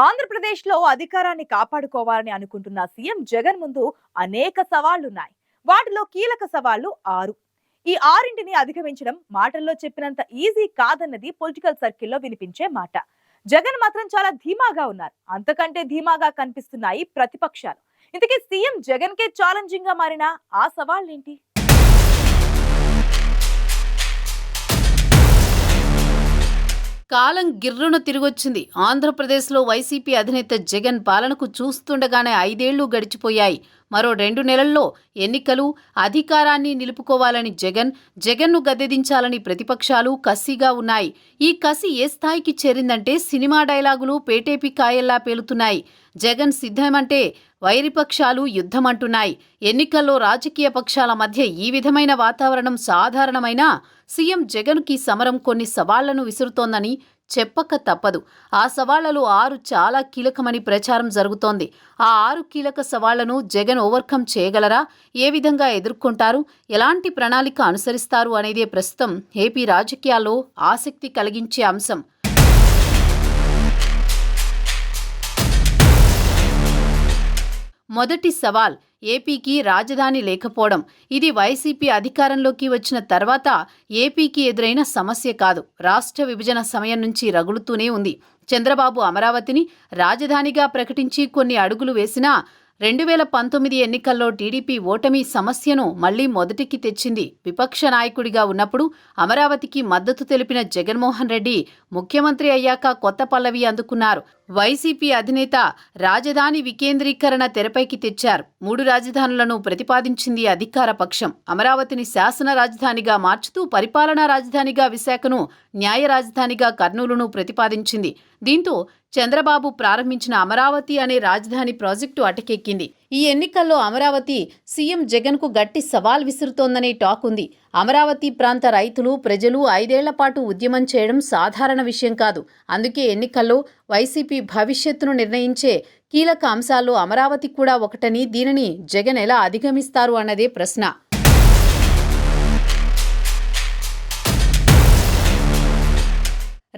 ఆంధ్రప్రదేశ్లో అధికారాన్ని కాపాడుకోవాలని అనుకుంటున్న సీఎం జగన్ ముందు అనేక సవాళ్లున్నాయి. వాటిలో కీలక సవాళ్లు 6. ఈ ఆరింటిని అధిగమించడం మాటల్లో చెప్పినంత ఈజీ కాదన్నది పొలిటికల్ సర్కిల్లో వినిపించే మాట. జగన్ మాత్రం చాలా ధీమాగా ఉన్నారు. అంతకంటే ధీమాగా కనిపిస్తున్నాయి ప్రతిపక్షాలు. ఇంతకీ సీఎం జగన్ కే ఛాలెంజింగ్ గా మారిన ఆ సవాళ్ళేంటి? కాలం గిర్రున తిరిగొచ్చింది. ఆంధ్రప్రదేశ్లో వైసీపీ అధినేత జగన్ పాలనకు చూస్తుండగానే 5 ఏళ్లు గడిచిపోయాయి. మరో 2 నెలల్లో ఎన్నికలు, అధికారాన్ని నిలుపుకోవాలని జగన్ను గద్దెదించాలని ప్రతిపక్షాలు కసిగా ఉన్నాయి. ఈ కసి ఏ స్థాయికి చేరిందంటే సినిమా డైలాగులు పేటేపి కాయల్లా పేలుతున్నాయి. జగన్ సిద్ధమంటే వైరిపక్షాలు యుద్ధమంటున్నాయి. ఎన్నికల్లో రాజకీయ పక్షాల మధ్య ఈ విధమైన వాతావరణం సాధారణమైనా సీఎం జగన్కి సమరం కొన్ని సవాళ్లను విసురుతోందని చెప్పక తప్పదు. ఆ సవాళ్లలో 6 చాలా కీలకమని ప్రచారం జరుగుతోంది. ఆ 6 కీలక సవాళ్లను జగన్ ఓవర్కమ్ చేయగలరా? ఏ విధంగా ఎదుర్కొంటారు? ఎలాంటి ప్రణాళిక అనుసరిస్తారు అనేదే ప్రస్తుతం ఏపీ రాజకీయాల్లో ఆసక్తి కలిగించే అంశం. మొదటి సవాల్ ఏపీకి రాజధాని లేకపోవడం. ఇది వైసీపీ అధికారంలోకి వచ్చిన తర్వాత ఏపీకి ఎదురైన సమస్య కాదు. రాష్ట్ర విభజన సమయం నుంచి రగులుతూనే ఉంది. చంద్రబాబు అమరావతిని రాజధానిగా ప్రకటించి కొన్ని అడుగులు వేసినా 2019 ఎన్నికల్లో టీడీపీ ఓటమి సమస్యను మళ్లీ మొదటికి తెచ్చింది. విపక్ష నాయకుడిగా ఉన్నప్పుడు అమరావతికి మద్దతు తెలిపిన జగన్మోహన్ రెడ్డి ముఖ్యమంత్రి అయ్యాక కొత్త పల్లవి అందుకున్నారు. వైసీపీ అధినేత రాజధాని వికేంద్రీకరణ తెరపైకి తెచ్చారు. 3 రాజధానులను ప్రతిపాదించింది అధికార పక్షం. అమరావతిని శాసన రాజధానిగా మార్చుతూ పరిపాలనా రాజధానిగా విశాఖను, న్యాయ రాజధానిగా కర్నూలును ప్రతిపాదించింది. దీంతో చంద్రబాబు ప్రారంభించిన అమరావతి అనే రాజధాని ప్రాజెక్టు అటకెక్కింది. ఈ ఎన్నికల్లో అమరావతి సీఎం జగన్కు గట్టి సవాల్ విసురుతోందనే టాక్ ఉంది. అమరావతి ప్రాంత రైతులు, ప్రజలు 5 ఏళ్ల పాటు ఉద్యమం చేయడం సాధారణ విషయం కాదు. అందుకే ఎన్నికల్లో వైసీపీ భవిష్యత్తును నిర్ణయించే కీలక అంశాల్లో అమరావతి కూడా ఒకటని, దీనిని జగన్ ఎలా అధిగమిస్తారు అన్నదే ప్రశ్న.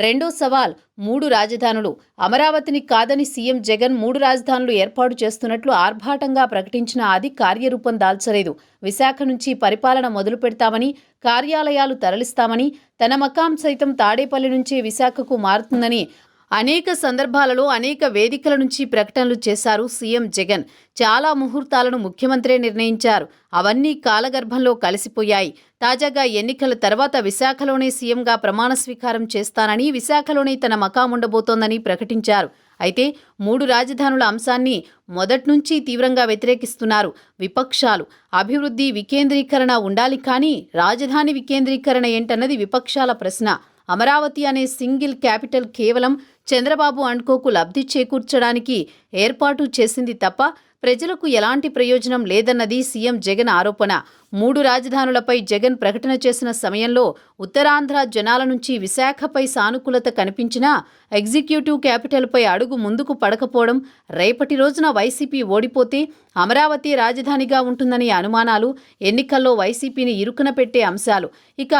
రెండో సవాల్ 3 రాజధానులు. అమరావతిని కాదని సీఎం జగన్ 3 రాజధానులు ఏర్పాటు చేస్తున్నట్లు ఆర్భాటంగా ప్రకటించినా అది కార్యరూపం దాల్చలేదు. విశాఖ నుంచి పరిపాలన మొదలు పెడతామని, కార్యాలయాలు తరలిస్తామని, తన మకాం సైతం తాడేపల్లి నుంచే విశాఖకు మారుతుందని అనేక సందర్భాలలో అనేక వేదికల నుంచి ప్రకటనలు చేశారు సీఎం జగన్. చాలా ముహూర్తాలను ముఖ్యమంత్రే నిర్ణయించారు. అవన్నీ కాలగర్భంలో కలిసిపోయాయి. తాజాగా ఎన్నికల తర్వాత విశాఖలోనే సీఎంగా ప్రమాణ స్వీకారం చేస్తానని, విశాఖలోనే తన మకాం ఉండబోతోందని ప్రకటించారు. అయితే 3 రాజధానుల అంశాన్ని మొదట్నుంచి తీవ్రంగా వ్యతిరేకిస్తున్నారు విపక్షాలు. అభివృద్ధి వికేంద్రీకరణ ఉండాలి, కానీ రాజధాని వికేంద్రీకరణ ఏంటన్నది విపక్షాల ప్రశ్న. అమరావతి అనే సింగిల్ క్యాపిటల్ కేవలం చంద్రబాబు అండ్ కోకు లబ్ధి చేకూర్చడానికి ఏర్పాటు చేసింది తప్ప ప్రజలకు ఎలాంటి ప్రయోజనం లేదన్నది సీఎం జగన్ ఆరోపణ. 3 రాజధానులపై జగన్ ప్రకటన చేసిన సమయంలో ఉత్తరాంధ్ర జనాల నుంచి విశాఖపై సానుకూలత కనిపించినా ఎగ్జిక్యూటివ్ క్యాపిటల్పై అడుగు ముందుకు పడకపోవడం, రేపటి రోజున వైసీపీ ఓడిపోతే అమరావతి రాజధానిగా ఉంటుందనే అనుమానాలు ఎన్నికల్లో వైసీపీని ఇరుకున పెట్టే అంశాలు. ఇక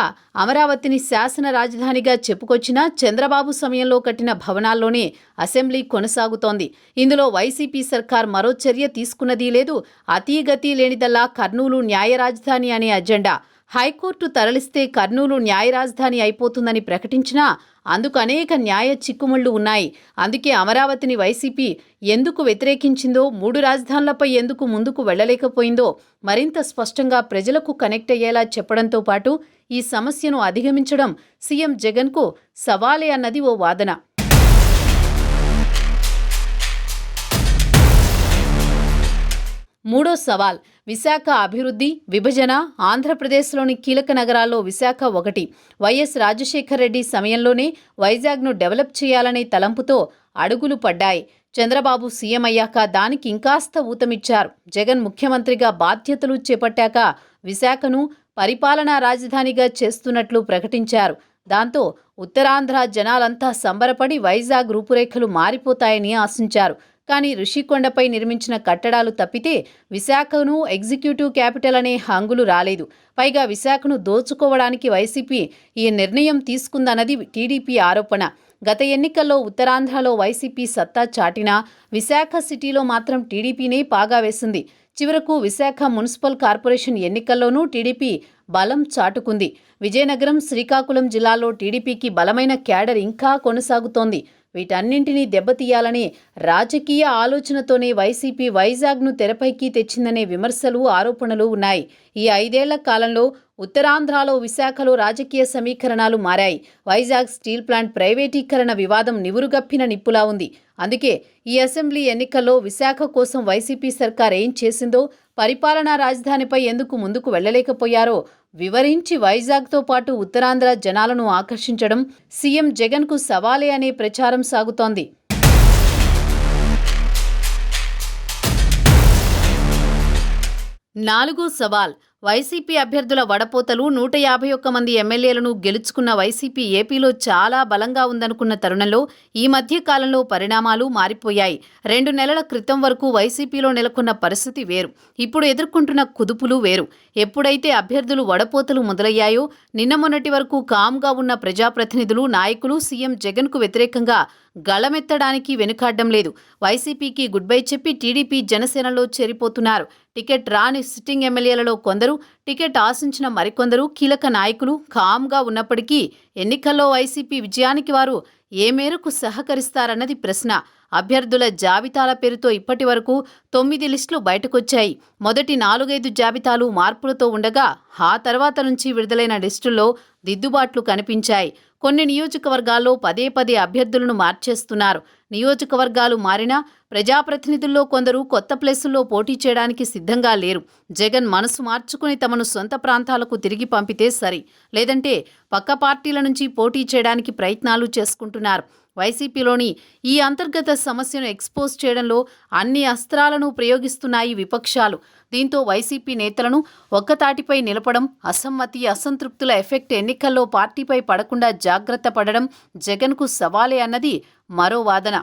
అమరావతిని శాసన రాజధానిగా చెప్పుకొచ్చినా చంద్రబాబు సమయంలో కట్టిన భవనాల్లోనే అసెంబ్లీ కొనసాగుతోంది. ఇందులో వైసీపీ సర్కార్ మరో చర్య తీసుకున్నదీ లేదు. అతీగతి లేనిదల్లా కర్నూలు న్యాయ రాజధాని అనే అజెండా. హైకోర్టు తరలిస్తే కర్నూలు న్యాయ రాజధాని అయిపోతుందని ప్రకటించినా అందుకు అనేక న్యాయ చిక్కుముళ్లు ఉన్నాయి. అందుకే అమరావతిని వైసీపీ ఎందుకు వ్యతిరేకించిందో, 3 రాజధానులపై ఎందుకు ముందుకు వెళ్లలేకపోయిందో మరింత స్పష్టంగా ప్రజలకు కనెక్ట్ అయ్యేలా చెప్పడంతో పాటు ఈ సమస్యను అధిగమించడం సీఎం జగన్కు సవాలే అన్నది ఓ వాదన. మూడో సవాల్ విశాఖ అభివృద్ధి, విభజన. ఆంధ్రప్రదేశ్లోని కీలక నగరాల్లో విశాఖ ఒకటి. వైఎస్ రాజశేఖర రెడ్డి సమయంలోనే వైజాగ్ను డెవలప్ చేయాలనే తలంపుతో అడుగులు పడ్డాయి. చంద్రబాబు సీఎం అయ్యాక దానికి ఇంకాస్త ఊతమిచ్చారు. జగన్ ముఖ్యమంత్రిగా బాధ్యతలు చేపట్టాక విశాఖను పరిపాలనా రాజధానిగా చేస్తున్నట్లు ప్రకటించారు. దాంతో ఉత్తరాంధ్ర జనాలంతా సంబరపడి వైజాగ్ రూపురేఖలు మారిపోతాయని ఆశించారు. కానీ ఋషికొండపై నిర్మించిన కట్టడాలు తప్పితే విశాఖను ఎగ్జిక్యూటివ్ క్యాపిటల్ అనే హంగులు రాలేదు. పైగా విశాఖను దోచుకోవడానికి వైసీపీ ఈ నిర్ణయం తీసుకుందన్నది టీడీపీ ఆరోపణ. గత ఎన్నికల్లో ఉత్తరాంధ్రలో వైసీపీ సత్తా చాటినా విశాఖ సిటీలో మాత్రం టీడీపీనే పాగా వేసింది. చివరకు విశాఖ మున్సిపల్ కార్పొరేషన్ ఎన్నికల్లోనూ టీడీపీ బలం చాటుకుంది. విజయనగరం, శ్రీకాకుళం జిల్లాల్లో టీడీపీకి బలమైన క్యాడర్ ఇంకా కొనసాగుతోంది. వీటన్నింటినీ దెబ్బతీయాలనే రాజకీయ ఆలోచనతోనే వైసీపీ వైజాగ్ను తెరపైకి తెచ్చిందనే విమర్శలు, ఆరోపణలు ఉన్నాయి. ఈ 5 ఏళ్ల కాలంలో ఉత్తరాంధ్రలో, విశాఖలో రాజకీయ సమీకరణాలు మారాయి. వైజాగ్ స్టీల్ ప్లాంట్ ప్రైవేటీకరణ వివాదం నివురుగప్పిన నిప్పులా ఉంది. అందుకే ఈ అసెంబ్లీ ఎన్నికల్లో విశాఖ కోసం వైసీపీ సర్కార్ ఏం చేసిందో, పరిపాలనా రాజధానిపై ఎందుకు ముందుకు వెళ్లలేకపోయారో వివరించి వైజాగ్తో పాటు ఉత్తరాంధ్ర జనాలను ఆకర్షించడం సీఎం జగన్కు సవాలే అనే ప్రచారం సాగుతోంది. 4 సవాల్. వైసీపీ అభ్యర్థుల వడపోతలు. 151 మంది ఎమ్మెల్యేలను గెలుచుకున్న వైసీపీ ఏపీలో చాలా బలంగా ఉందనుకున్న తరుణంలో ఈ మధ్య కాలంలో పరిణామాలు మారిపోయాయి. 2 నెలల క్రితం వరకు వైసీపీలో నెలకొన్న పరిస్థితి వేరు. ఇప్పుడు ఎదుర్కొంటున్న కుదుపులు వేరు. ఎప్పుడైతే అభ్యర్థులు వడపోతలు మొదలయ్యాయో నిన్న మొన్నటి వరకు కామ్గా ఉన్న ప్రజాప్రతినిధులు, నాయకులు సీఎం జగన్కు వ్యతిరేకంగా గళమెత్తడానికి వెనుకాడ్డం లేదు. వైసీపీకి గుడ్ బై చెప్పి టీడీపీ, జనసేనలో చేరిపోతున్నారు. టికెట్ రాని సిట్టింగ్ ఎమ్మెల్యేలలో కొందరు, టికెట్ ఆశించిన మరికొందరు కీలక నాయకులు కామ్గా ఉన్నప్పటికీ ఎన్నికల్లో వైసీపీ విజయానికి వారు ఏ మేరకు సహకరిస్తారన్నది ప్రశ్న. అభ్యర్థుల జాబితాల పేరుతో ఇప్పటి వరకు 9 లిస్టులు బయటకొచ్చాయి. మొదటి 4-5 జాబితాలు మార్పులతో ఉండగా ఆ తర్వాత నుంచి విడుదలైన లిస్టుల్లో దిద్దుబాట్లు కనిపించాయి. కొన్ని నియోజకవర్గాల్లో పదే పదే అభ్యర్థులను మార్చేస్తున్నారు. నియోజకవర్గాలు మారినా ప్రజాప్రతినిధుల్లో కొందరు కొత్త ప్లేసుల్లో పోటీ చేయడానికి సిద్ధంగా లేరు. జగన్ మనసు మార్చుకుని తమను సొంత ప్రాంతాలకు తిరిగి పంపితే సరి, లేదంటే పక్క పార్టీల నుంచి పోటీ చేయడానికి ప్రయత్నాలు చేసుకుంటున్నారు. వైసీపీలోని ఈ అంతర్గత సమస్యను ఎక్స్పోజ్ చేయడంలో అన్ని అస్త్రాలను ప్రయోగిస్తున్నాయి విపక్షాలు. దీంతో వైసీపీ నేతలను ఒక్కతాటిపై నిలపడం, అసమ్మతి, అసంతృప్తుల ఎఫెక్ట్ ఎన్నికల్లో పార్టీపై పడకుండా జాగ్రత్త పడడం జగన్కు సవాలే అన్నది మరో వాదన.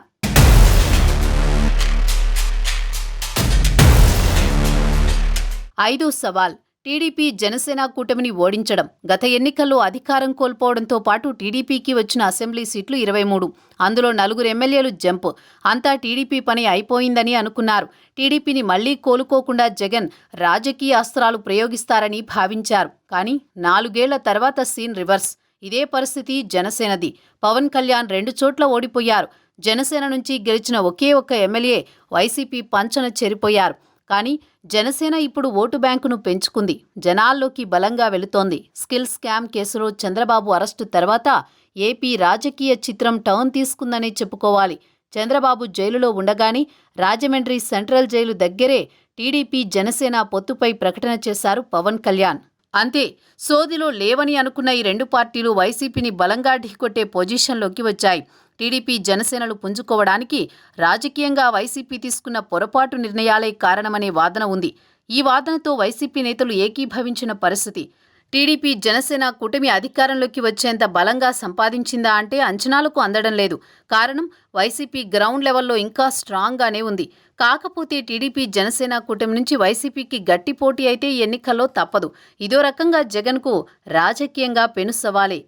5 సవాల్. టీడీపీ, జనసేన కూటమిని ఓడించడం. గత ఎన్నికల్లో అధికారం కోల్పోవడంతో పాటు టీడీపీకి వచ్చిన అసెంబ్లీ సీట్లు 23. అందులో 4 ఎమ్మెల్యేలు జంప్. అంతా టీడీపీ పని అయిపోయిందని అనుకున్నారు. టీడీపీని మళ్లీ కోలుకోకుండా జగన్ రాజకీయ అస్త్రాలు ప్రయోగిస్తారని భావించారు. కానీ 4 ఏళ్ల తర్వాత సీన్ రివర్స్. ఇదే పరిస్థితి జనసేనది. పవన్ కళ్యాణ్ 2 చోట్ల ఓడిపోయారు. జనసేన నుంచి గెలిచిన ఒకే ఒక్క ఎమ్మెల్యే వైసీపీ పంచన చేరిపోయారు. కానీ జనసేన ఇప్పుడు ఓటు బ్యాంకును పెంచుకుంది. జనాల్లోకి బలంగా వెళుతోంది. స్కిల్ స్కామ్ కేసులో చంద్రబాబు అరెస్టు తర్వాత ఏపీ రాజకీయ చిత్రం టర్న్ తీసుకుందనే చెప్పుకోవాలి. చంద్రబాబు జైలులో ఉండగానే రాజమండ్రి సెంట్రల్ జైలు దగ్గరే టీడీపీ, జనసేన పొత్తుపై ప్రకటన చేశారు పవన్ కళ్యాణ్. అంతే, సోదిలో లేవని అనుకున్న ఈ 2 పార్టీలు వైసీపీని బలంగా ఢీకొట్టే పొజిషన్లోకి వచ్చాయి. టీడీపీ, జనసేనలు పుంజుకోవడానికి రాజకీయంగా వైసీపీ తీసుకున్న పొరపాటు నిర్ణయాలే కారణమనే వాదన ఉంది. ఈ వాదనతో వైసీపీ నేతలు ఏకీభవించిన పరిస్థితి. టీడీపీ, జనసేన కూటమి అధికారంలోకి వచ్చేంత బలంగా సంపాదించిందా అంటే అంచనాలకు అందడం లేదు. కారణం వైసీపీ గ్రౌండ్ లెవెల్లో ఇంకా స్ట్రాంగ్గానే ఉంది. కాకపోతే టీడీపీ, జనసేన కూటమి నుంచి వైసీపీకి గట్టి పోటీ అయితే ఎన్నికల్లో తప్పదు. ఇదో రకంగా జగన్కు రాజకీయంగా పెను సవాలే.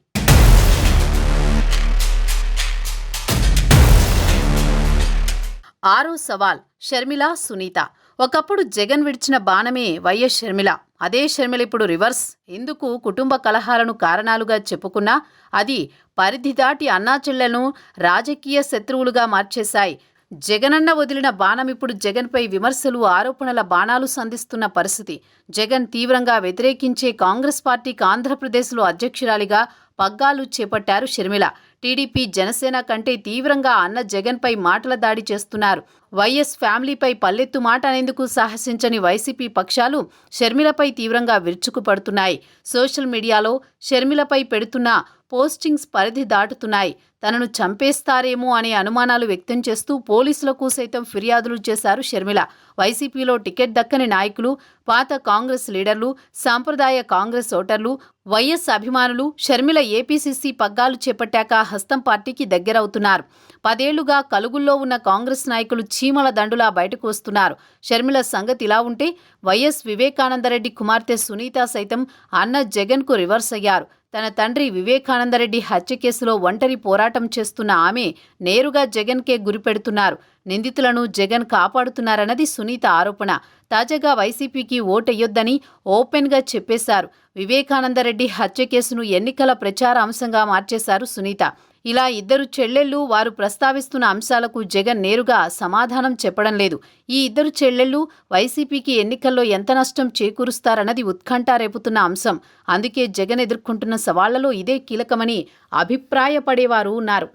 6 సవాల్. షర్మిల, సునీత. ఒకప్పుడు జగన్ విడిచిన బాణమే వైఎస్ షర్మిల. అదే షర్మిల ఇప్పుడు రివర్స్. ఎందుకు కుటుంబ కలహాలను కారణాలుగా చెప్పుకున్నా అది పరిధి దాటి అన్నాచెల్లెలను రాజకీయ శత్రువులుగా మార్చేశాయి. జగనన్న వదిలిన బాణం ఇప్పుడు జగన్పై విమర్శలు, ఆరోపణల బాణాలు సంధిస్తున్న పరిస్థితి. జగన్ తీవ్రంగా వ్యతిరేకించే కాంగ్రెస్ పార్టీకి ఆంధ్రప్రదేశ్లో అధ్యక్షురాలిగా పగ్గాలు చేపట్టారు షర్మిల. టీడీపీ, జనసేన కంటే తీవ్రంగా అన్న జగన్పై మాటల దాడి చేస్తున్నారు. వైఎస్ ఫ్యామిలీపై పల్లెత్తు మాట అనేందుకు సాహసించని వైసీపీ పక్షాలు షర్మిలపై తీవ్రంగా విరుచుకుపడుతున్నాయి. సోషల్ మీడియాలో షర్మిలపై పెడుతున్న పోస్టింగ్స్ పరిధి దాటుతున్నాయి. తనను చంపేస్తారేమో అనే అనుమానాలు వ్యక్తం చేస్తూ పోలీసులకు సైతం ఫిర్యాదులు చేశారు షర్మిల. వైసీపీలో టికెట్ దక్కని నాయకులు, పాత కాంగ్రెస్ లీడర్లు, సాంప్రదాయ కాంగ్రెస్ ఓటర్లు, వైఎస్ అభిమానులు షర్మిల ఏపీసీసీ పగ్గాలు చేపట్టాక హస్తం పార్టీకి దగ్గరవుతున్నారు. 10 ఏళ్లుగా కలుగుల్లో ఉన్న కాంగ్రెస్ నాయకులు చీమల దండులా బయటకు వస్తున్నారు. షర్మిల సంగతి ఇలా ఉంటే వైఎస్ వివేకానందరెడ్డి కుమార్తె సునీత సైతం అన్న జగన్కు రివర్స్ అయ్యారు. తన తండ్రి వివేకానందరెడ్డి హత్య కేసులో ఒంటరి పోరాటం చేస్తున్న ఆమె నేరుగా జగన్కే గురిపెడుతున్నారు. నిందితులను జగన్ కాపాడుతున్నారన్నది సునీత ఆరోపణ. తాజాగా వైసీపీకి ఓటెయ్యొద్దని ఓపెన్గా చెప్పేశారు. వివేకానందరెడ్డి హత్య కేసును ఎన్నికల ప్రచార అంశంగా మార్చేశారు సునీత. ఇలా ఇద్దరు చెల్లెళ్ళు వారు ప్రస్తావిస్తున్న అంశాలకు జగన్ నేరుగా సమాధానం చెప్పడం లేదు. ఈ ఇద్దరు చెల్లెళ్ళు వైసీపీకి ఎన్నికల్లో ఎంత నష్టం చేకూరుస్తారన్నది ఉత్కంఠ రేపుతున్న అంశం. అందుకే జగన్ ఎదుర్కొంటున్న సవాళ్లలో ఇదే కీలకమని అభిప్రాయపడేవారు ఉన్నారు.